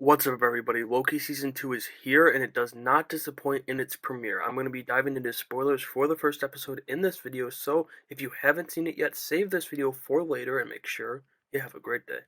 What's up, everybody? Loki Season 2 is here, and it does not disappoint in its premiere. I'm going to be diving into spoilers for the first episode in this video, so if you haven't seen it yet, save this video for later and make sure you have a great day.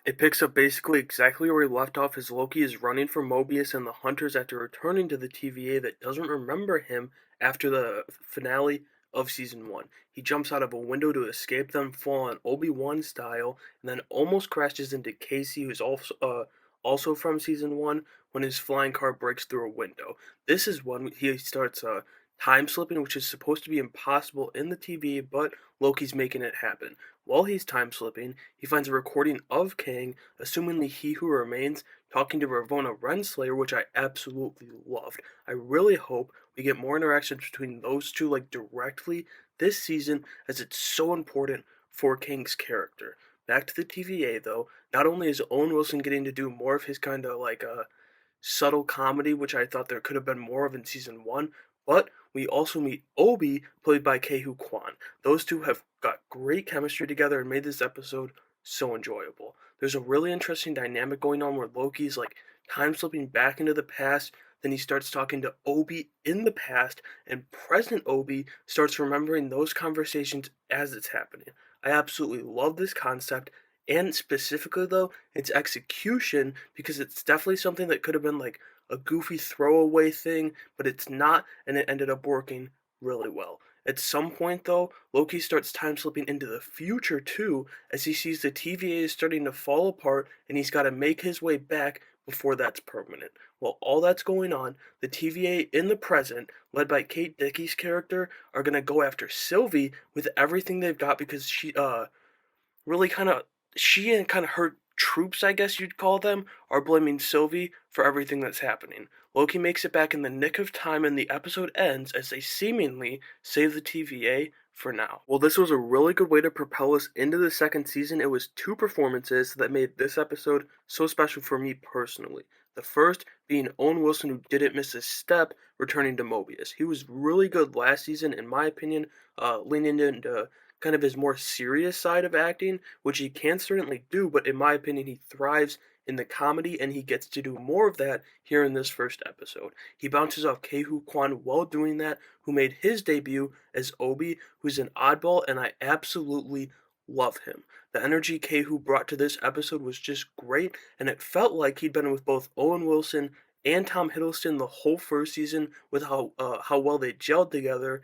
It picks up basically exactly where he left off as Loki is running from Mobius and the Hunters after returning to the TVA that doesn't remember him after the finale of Season 1. He jumps out of a window to escape them full on Obi-Wan style, and then almost crashes into Casey, who's also from Season 1, when his flying car breaks through a window. This is when he starts time slipping, which is supposed to be impossible in the TVA, but Loki's making it happen. While he's time slipping, he finds a recording of Kang, assumingly He Who Remains, talking to Ravonna Renslayer, which I absolutely loved. I really hope we get more interactions between those two, like directly this season, as it's so important for Kang's character. Back to the TVA though, not only is Owen Wilson getting to do more of his kind of like subtle comedy, which I thought there could have been more of in season 1, but we also meet Obi, played by Kehu Kwan. Those two have got great chemistry together and made this episode so enjoyable. There's a really interesting dynamic going on where Loki's like time slipping back into the past, then he starts talking to Obi in the past, and present Obi starts remembering those conversations as it's happening. I absolutely love this concept, and specifically though, its execution, because it's definitely something that could have been like a goofy throwaway thing, but it's not, and it ended up working really well. At some point, though, Loki starts time slipping into the future too, as he sees the TVA is starting to fall apart and he's got to make his way back before that's permanent. While all that's going on, the TVA in the present, led by Kate Dickie's character, are going to go after Sylvie with everything they've got because really kind of she and kind of her troops, I guess you'd call them, are blaming Sylvie for everything that's happening. Loki makes it back in the nick of time and the episode ends as they seemingly save the TVA for now. Well, this was a really good way to propel us into the second season. It was two performances that made this episode so special for me personally. The first being Owen Wilson, who didn't miss a step returning to Mobius. He was really good last season, in my opinion, leaning into kind of his more serious side of acting, which he can certainly do, but in my opinion, he thrives in the comedy, and he gets to do more of that here in this first episode. He bounces off Kehu Kwan while doing that, who made his debut as Obi, who's an oddball, and I absolutely love him. The energy Kehu brought to this episode was just great, and it felt like he'd been with both Owen Wilson and Tom Hiddleston the whole first season with how well they gelled together,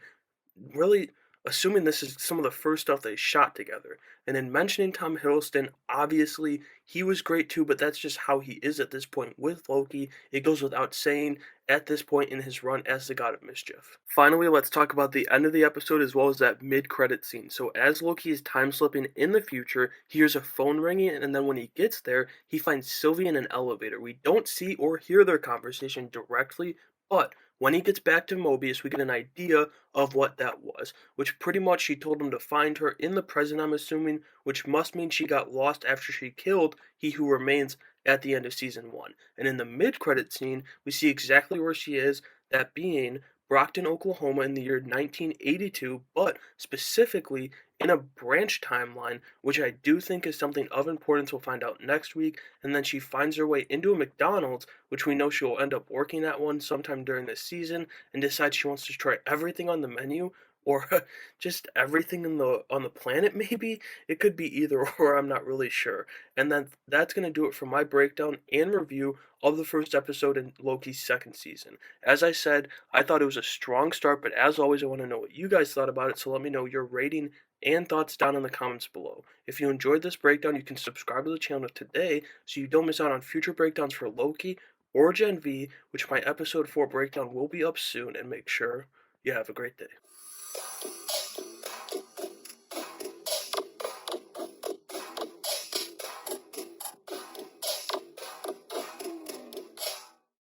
really assuming this is some of the first stuff they shot together. And in mentioning Tom Hiddleston, obviously he was great too, but that's just how he is at this point with Loki. It goes without saying at this point in his run as the God of Mischief. Finally, let's talk about the end of the episode as well as that mid-credit scene. So as Loki is time slipping in the future, he hears a phone ringing, and then when he gets there, he finds Sylvie in an elevator. We don't see or hear their conversation directly, but when he gets back to Mobius, we get an idea of what that was, which pretty much she told him to find her in the present, I'm assuming, which must mean she got lost after she killed He Who Remains at the end of season 1. And in the mid-credit scene, we see exactly where she is, that being Brockton, Oklahoma in the year 1982, but specifically in a branch timeline, which I do think is something of importance we'll find out next week. And then she finds her way into a McDonald's, which we know she'll end up working at one sometime during this season, and decides she wants to try everything on the menu, or just everything on the planet maybe. It could be either or, I'm not really sure. And then that's going to do it for my breakdown and review of the first episode in Loki's second season. As I said, I thought it was a strong start, but as always, I want to know what you guys thought about it, so let me know your rating and thoughts down in the comments below. If you enjoyed this breakdown, you can subscribe to the channel today so you don't miss out on future breakdowns for Loki or Gen V, which my episode 4 breakdown will be up soon, and make sure you have a great day.